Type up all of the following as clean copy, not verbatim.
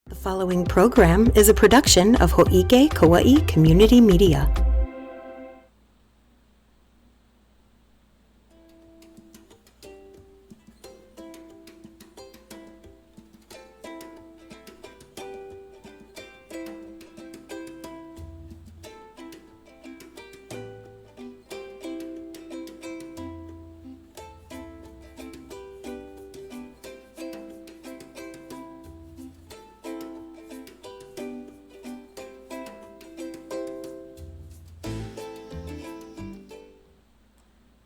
The following program is a production of Hō'ike Kaua'i Community Media.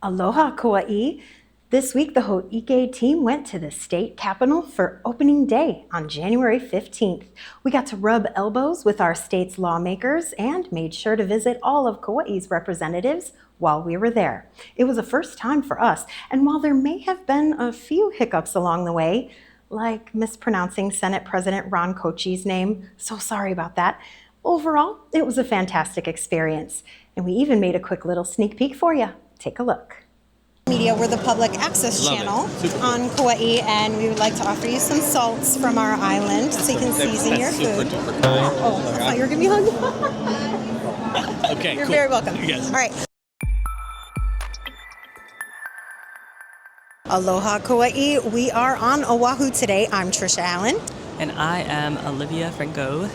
Aloha, Kaua'i. This week, the Hō'ike Team went to the state capitol for opening day on January 15th. We got to rub elbows with our state's lawmakers and made sure to visit all of Kauai's representatives while we were there. It was a first time for us, and while there may have been a few hiccups along the way, like mispronouncing Senate President Ron Kochi's name, so sorry about that, overall, it was a fantastic experience. And we even made a quick little sneak peek for you. Take a look. Media, we're the public access channel on Kaua'i, and we would like to offer you some salts from our island so you can season your food. Oh, I thought you were going to be hungry. Okay, You're cool. very welcome. Yes. All right. Aloha, Kaua'i. We are on Oahu today. I'm Trisha Allen. And I am Olivia Franco.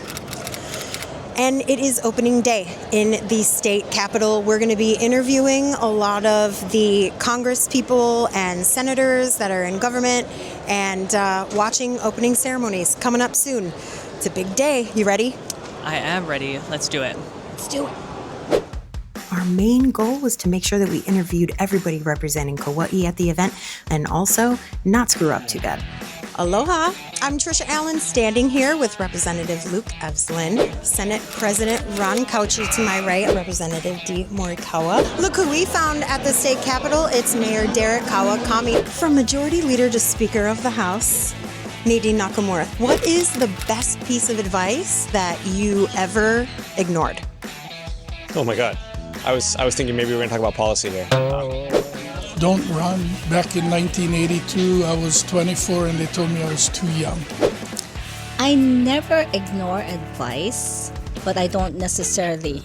And it is opening day in the state capitol. We're going to be interviewing a lot of the Congress people and senators that are in government and watching opening ceremonies coming up soon. It's a big day. You ready? I am ready. Let's do it. Let's do it. Our main goal was to make sure that we interviewed everybody representing Kaua'i at the event and also not screw up too bad. Aloha. I'm Trisha Allen, standing here with Representative Luke Evslin, Senate President Ron Kauchi to my right, Representative Dee Morikawa. Look who we found at the state capitol. It's Mayor Derek Kawakami. From Majority Leader to Speaker of the House, Nadine Nakamura. What is the best piece of advice that you ever ignored? Oh my God. I was thinking maybe we were going to talk about policy there. Don't run. Back in 1982, I was 24 and they told me I was too young. I never ignore advice, but I don't necessarily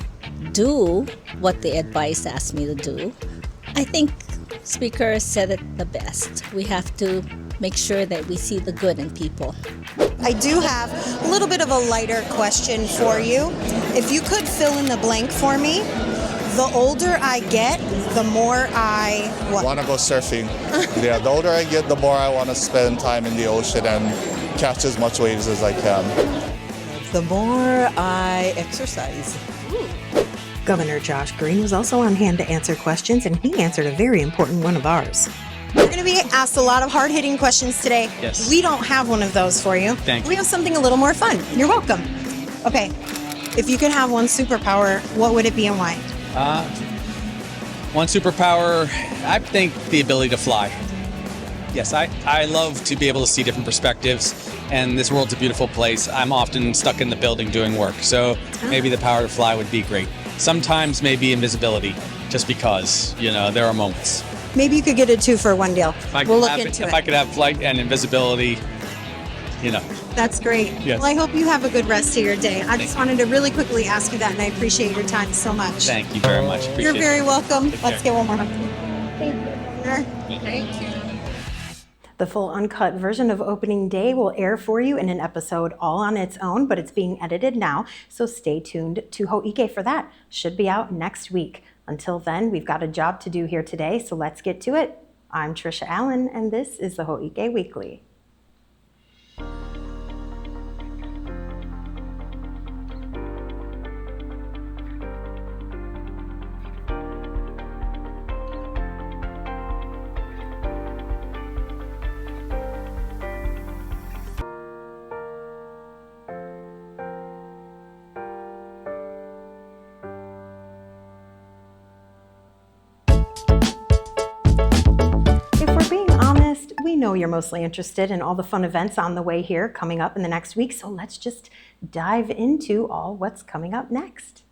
do what the advice asks me to do. I think Speaker said it the best. We have to make sure that we see the good in people. I do have a little bit of a lighter question for you. If you could fill in the blank for me. The older I get, the more I want to go surfing. Yeah, the older I get, the more I want to spend time in the ocean and catch as much waves as I can. The more I exercise. Governor Josh Green was also on hand to answer questions, and he answered a very important one of ours. We're going to be asked a lot of hard-hitting questions today. Yes. We don't have one of those for you. Thank you. We have something a little more fun. You're welcome. Okay, if you could have one superpower, what would it be and why? One superpower, I think the ability to fly. Yes, I love to be able to see different perspectives, and this world's a beautiful place. I'm often stuck in the building doing work, so maybe the power to fly would be great. Sometimes maybe invisibility, just because, there are moments. Maybe you could get a 2-for-1 deal. We'll look into it. If I could have flight and invisibility, That's great. Yes. Well, I hope you have a good rest of your day. I just wanted to really quickly ask you that, and I appreciate your time so much. Thank you very much. Appreciate You're very it. welcome. Take Let's care. get one more. Thank you, Governor. Thank you. The full uncut version of opening day will air for you in an episode all on its own, but it's being edited now, so stay tuned to Hō'ike for that. Should be out next week. Until then, we've got a job to do here today, so let's get to it. I'm Trisha Allen, and this is the Hoike Weekly. We know you're mostly interested in all the fun events on the way here coming up in the next week, so let's just dive into all what's coming up next.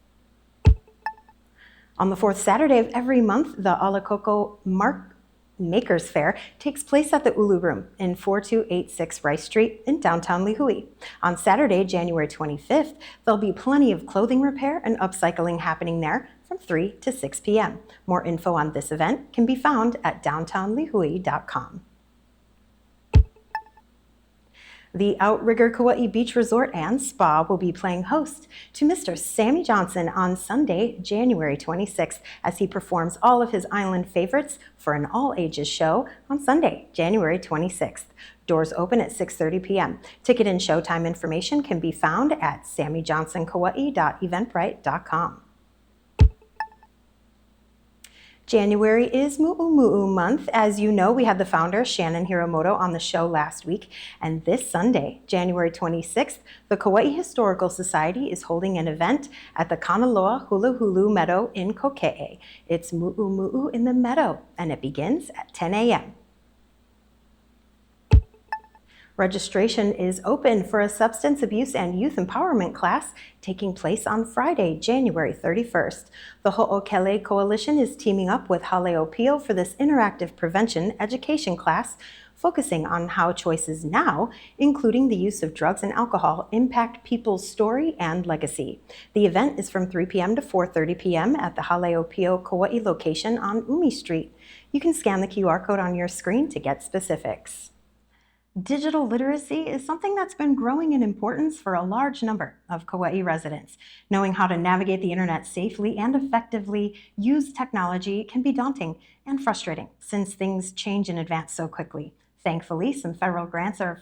On the fourth Saturday of every month, the Alakoko Makers Fair takes place at the Ulu Room in 4286 Rice Street in downtown Lihue. On Saturday, January 25th, there'll be plenty of clothing repair and upcycling happening there from 3 to 6 p.m. More info on this event can be found at downtownlihue.com. The Outrigger Kaua'i Beach Resort and Spa will be playing host to Mr. Sammy Johnson on Sunday, January 26th, as he performs all of his island favorites for an all-ages show on Sunday, January 26th. Doors open at 6:30 p.m. Ticket and showtime information can be found at sammyjohnsonkauai.eventbrite.com. January is Mu'u month. As you know, we had the founder, Shannon Hiramoto, on the show last week. And this Sunday, January 26th, the Kauai Historical Society is holding an event at the Kanaloahuluhulu Meadow in Kokeʻe. It's Mu'u in the Meadow, and it begins at 10 a.m. Registration is open for a substance abuse and youth empowerment class taking place on Friday, January 31st. The Ho'okele Coalition is teaming up with Hale Oʻpio for this interactive prevention education class, focusing on how choices now, including the use of drugs and alcohol, impact people's story and legacy. The event is from 3 p.m. to 4:30 p.m. at the Hale Oʻpio Kaua'i location on Umi Street. You can scan the QR code on your screen to get specifics. Digital literacy is something that's been growing in importance for a large number of Kauai residents. Knowing how to navigate the internet safely and effectively use technology can be daunting and frustrating since things change in advance so quickly. Thankfully, some federal grants are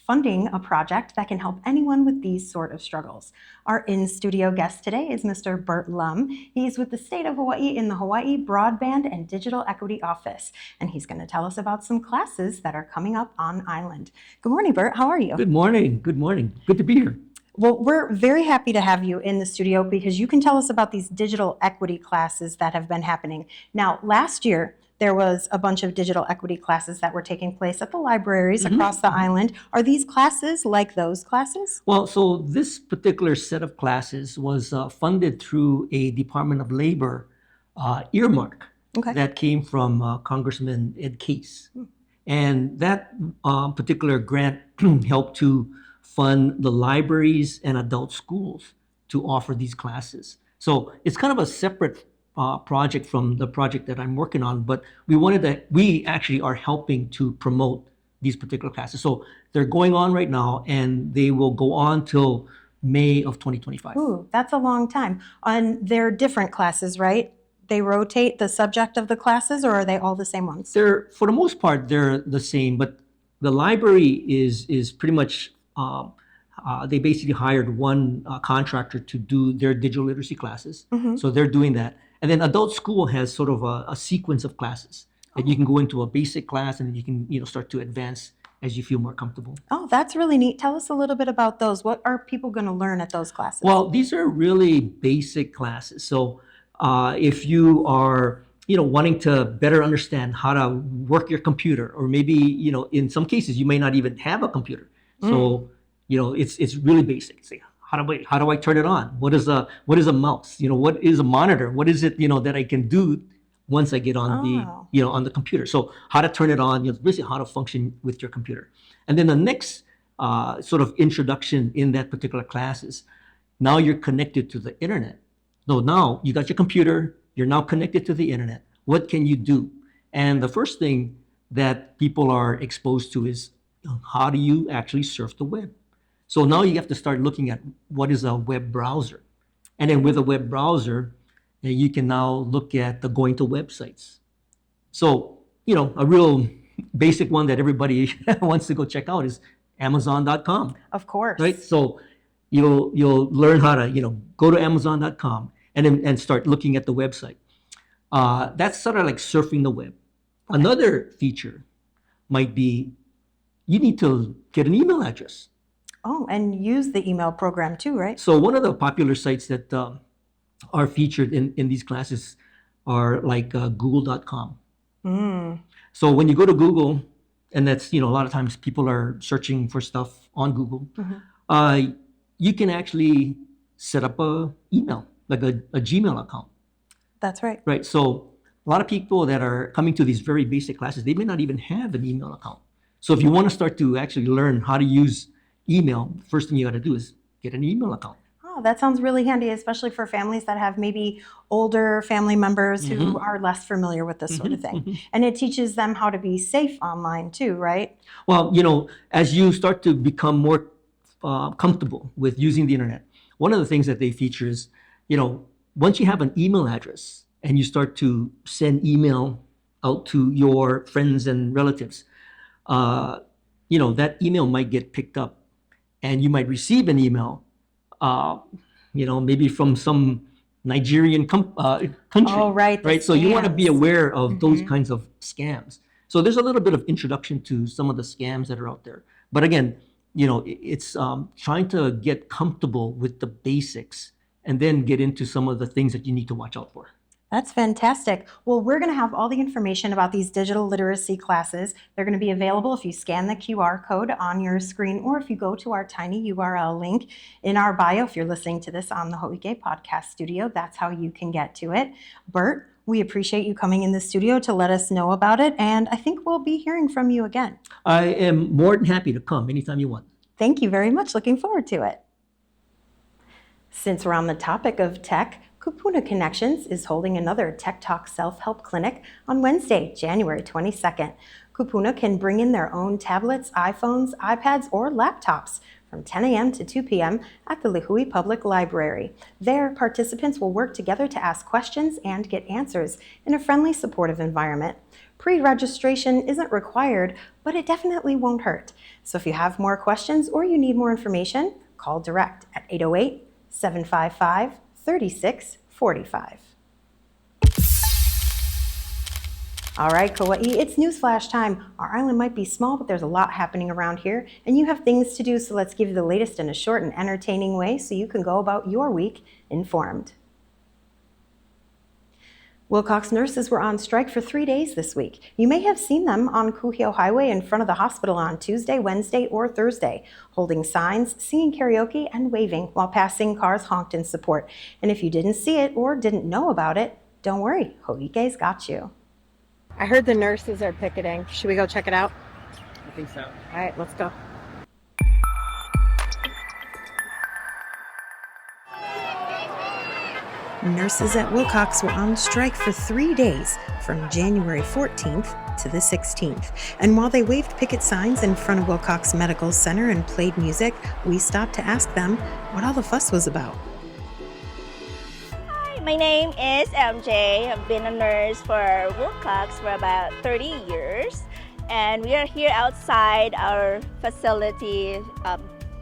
funding a project that can help anyone with these sort of struggles. Our in-studio guest today is Mr. Bert Lum. He's with the state of Hawaii in the Hawaii Broadband and Digital Equity Office, and he's going to tell us about some classes that are coming up on island. Good morning, Bert. How are you? Good morning. Good morning. Good to be here. Well, we're very happy to have you in the studio because you can tell us about these digital equity classes that have been happening. Now, last year, there was a bunch of digital equity classes that were taking place at the libraries across the island. Are these classes like those classes? Well, so this particular set of classes was funded through a Department of Labor earmark that came from Congressman Ed Case. And that particular grant helped to fund the libraries and adult schools to offer these classes. So it's kind of a separate project from the project that I'm working on, but we actually are helping to promote these particular classes. So they're going on right now, and they will go on till May of 2025. Ooh, that's a long time. And they're different classes, right? They rotate the subject of the classes, or are they all the same ones? They're, for the most part, they're the same, but the library is pretty much, they basically hired one contractor to do their digital literacy classes. So they're doing that. And then adult school has sort of a sequence of classes that you can go into a basic class and you can start to advance as you feel more comfortable. Oh, that's really neat. Tell us a little bit about those. What are people going to learn at those classes? Well, these are really basic classes. So if you are wanting to better understand how to work your computer, or maybe in some cases you may not even have a computer. So it's really basic. It's like, how do I turn it on? What is a mouse? What is a monitor? What is it that I can do once I get on the on the computer? So how to turn it on? Basically how to function with your computer. And then the next sort of introduction in that particular class is now you're connected to the internet. So now you got your computer. You're now connected to the internet. What can you do? And the first thing that people are exposed to is how do you actually surf the web? So now you have to start looking at what is a web browser. And then with a web browser, you can now look at the going to websites. So, a real basic one that everybody wants to go check out is Amazon.com. Of course. Right? So you'll learn how to, go to Amazon.com and start looking at the website. That's sort of like surfing the web. Okay. Another feature might be you need to get an email address. Oh, and use the email program too, right? So one of the popular sites that are featured in these classes are like Google.com. So when you go to Google, and that's, a lot of times people are searching for stuff on Google, you can actually set up a email, like a Gmail account. That's right. Right. So a lot of people that are coming to these very basic classes, they may not even have an email account. So if you want to start to actually learn how to use email, the first thing you got to do is get an email account. Oh, that sounds really handy, especially for families that have maybe older family members who are less familiar with this sort of thing. And it teaches them how to be safe online too, right? Well, as you start to become more comfortable with using the internet, one of the things that they feature is, once you have an email address and you start to send email out to your friends and relatives, that email might get picked up and you might receive an email, maybe from some Nigerian country. Oh, right. Right. So you want to be aware of those kinds of scams. So there's a little bit of introduction to some of the scams that are out there. But again, it's trying to get comfortable with the basics and then get into some of the things that you need to watch out for. That's fantastic. Well, we're going to have all the information about these digital literacy classes. They're going to be available if you scan the QR code on your screen or if you go to our tiny URL link in our bio. If you're listening to this on the Hō'ike podcast studio, that's how you can get to it. Bert, we appreciate you coming in the studio to let us know about it, and I think we'll be hearing from you again. I am more than happy to come anytime you want. Thank you very much. Looking forward to it. Since we're on the topic of tech, Kupuna Connections is holding another Tech Talk self-help clinic on Wednesday, January 22nd. Kupuna can bring in their own tablets, iPhones, iPads, or laptops from 10 a.m. to 2 p.m. at the Lihue Public Library. There, participants will work together to ask questions and get answers in a friendly, supportive environment. Pre-registration isn't required, but it definitely won't hurt. So if you have more questions or you need more information, call direct at 808-755-3645. All right, Kaua'i, it's newsflash time. Our island might be small, but there's a lot happening around here, and you have things to do, so let's give you the latest in a short and entertaining way so you can go about your week informed. Wilcox nurses were on strike for 3 days this week. You may have seen them on Kuhio Highway in front of the hospital on Tuesday, Wednesday, or Thursday, holding signs, singing karaoke, and waving while passing cars honked in support. And if you didn't see it or didn't know about it, don't worry, Hō'ike's got you. I heard the nurses are picketing. Should we go check it out? I think so. All right, let's go. Nurses at Wilcox were on strike for 3 days from January 14th to the 16th. And while they waved picket signs in front of Wilcox Medical Center and played music, we stopped to ask them what all the fuss was about. Hi, my name is MJ. I've been a nurse for Wilcox for about 30 years. And we are here outside our facility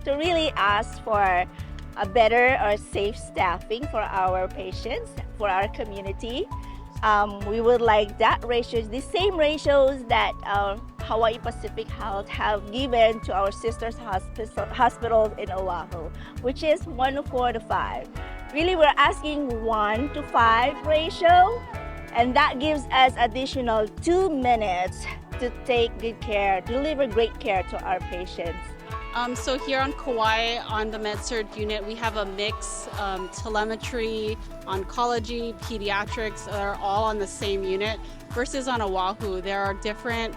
to really ask for a better or safe staffing for our patients, for our community. We would like that ratios, the same ratios that Hawaii Pacific Health have given to our sisters hospitals in Oahu, which is 1:4-5. Really, we're asking 1:5 ratio, and that gives us additional 2 minutes to take good care, deliver great care to our patients. So here on Kauai, on the Med-Surg unit, we have a mix, telemetry, oncology, pediatrics, are all on the same unit, versus on Oahu, there are different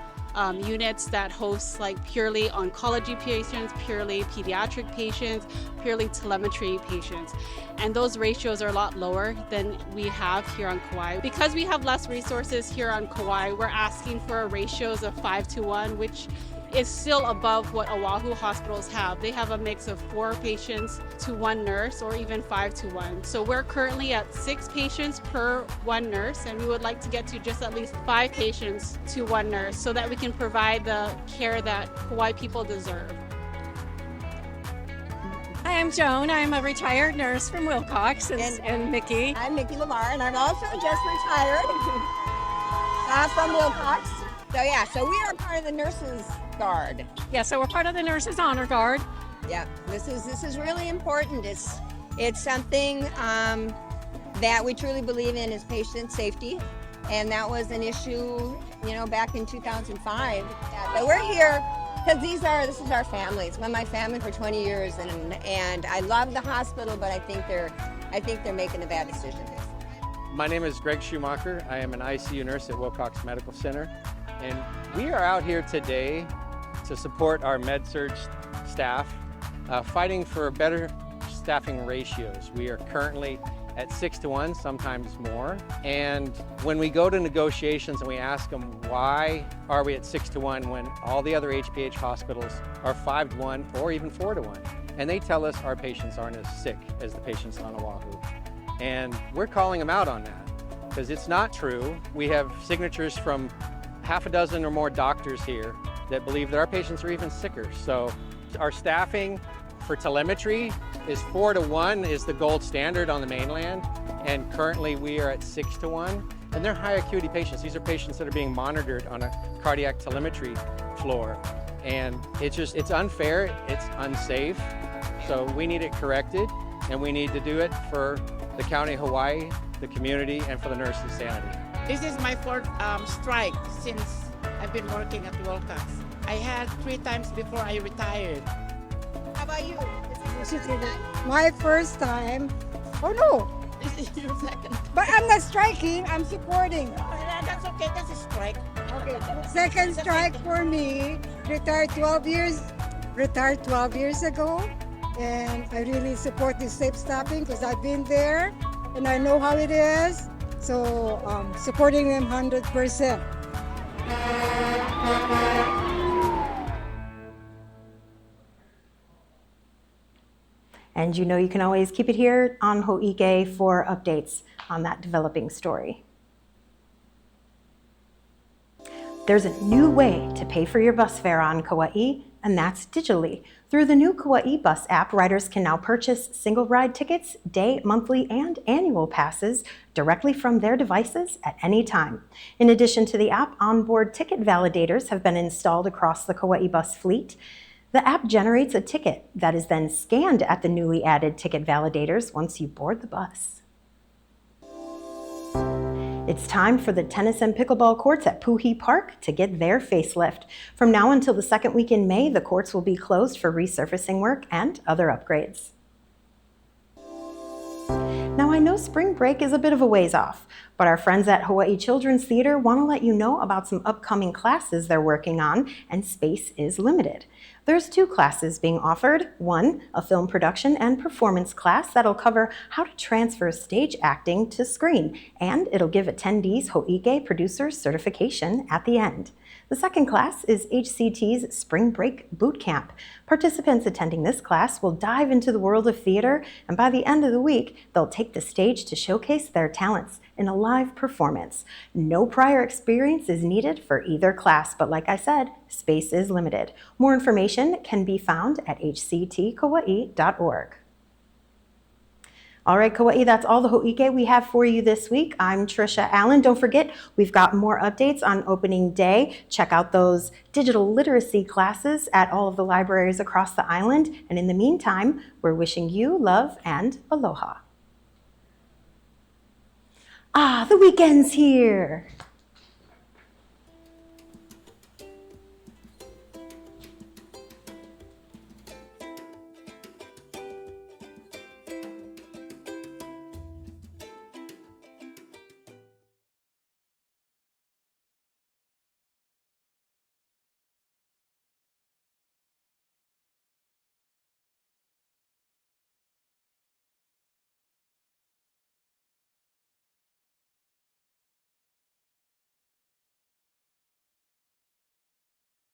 units that host like purely oncology patients, purely pediatric patients, purely telemetry patients. And those ratios are a lot lower than we have here on Kauai. Because we have less resources here on Kauai, we're asking for ratios of 5:1, which is still above what Oahu hospitals have. They have a mix of 4 patients to 1 nurse, or even 5:1. So we're currently at 6 patients per 1 nurse, and we would like to get to just at least 5 patients to 1 nurse so that we can provide the care that Kauai people deserve. Hi, I'm Joan. I'm a retired nurse from Wilcox, and Mickey. I'm Mickey Lamar, and I'm also just retired from Wilcox. So we are part of the Nurses Guard. Yeah, so we're part of the Nurses Honor Guard. Yeah, this is really important. It's something that we truly believe in, is patient safety, and that was an issue, back in 2005. But we're here because this is our family. It's been my family for 20 years, and I love the hospital, but I think they're making a bad decision. My name is Greg Schumacher. I am an ICU nurse at Wilcox Medical Center. And we are out here today to support our med-surg staff, fighting for better staffing ratios. We are currently at 6-to-1, sometimes more. And when we go to negotiations and we ask them, why are we at 6-to-1 when all the other HPH hospitals are 5-to-1 or even 4-to-1? And they tell us our patients aren't as sick as the patients on Oahu. And we're calling them out on that because it's not true. We have signatures from half a dozen or more doctors here that believe that our patients are even sicker. So our staffing for telemetry is 4-to-1 is the gold standard on the mainland. And currently we are at 6-to-1. And they're high acuity patients. These are patients that are being monitored on a cardiac telemetry floor. And it's unfair, it's unsafe. So we need it corrected, and we need to do it for the County of Hawaii, the community, and for the nurses' sanity. This is my fourth strike since I've been working at Wilcox. I had 3 times before I retired. How about you? This is my first time. Oh no! This is your second. But I'm not striking, I'm supporting. That's okay, that's a strike. Okay. Second strike for me. Retired 12 years ago. And I really support this safe staffing because I've been there and I know how it is. So supporting them 100%. And you know you can always keep it here on Hō'ike for updates on that developing story. There's a new way to pay for your bus fare on Kaua'i, and that's digitally. Through the new Kaua'i Bus app, riders can now purchase single ride tickets, day, monthly, and annual passes directly from their devices at any time. In addition to the app, onboard ticket validators have been installed across the Kaua'i Bus fleet. The app generates a ticket that is then scanned at the newly added ticket validators once you board the bus. It's time for the tennis and pickleball courts at Puhi Park to get their facelift. From now until the second week in May, the courts will be closed for resurfacing work and other upgrades. Now, I know spring break is a bit of a ways off, but our friends at Hawaii Children's Theater want to let you know about some upcoming classes they're working on, and space is limited. There's 2 classes being offered. One, a film production and performance class that'll cover how to transfer stage acting to screen, and it'll give attendees Hō'ike Producer Certification at the end. The second class is HCT's Spring Break Boot Camp. Participants attending this class will dive into the world of theater, and by the end of the week, they'll take the stage to showcase their talents in a live performance. No prior experience is needed for either class, but like I said, space is limited. More information can be found at hctkauai.org. All right, Kaua'i, that's all the Hō'ike we have for you this week. I'm Trisha Allen. Don't forget, we've got more updates on opening day. Check out those digital literacy classes at all of the libraries across the island. And in the meantime, we're wishing you love and aloha. Ah, the weekend's here.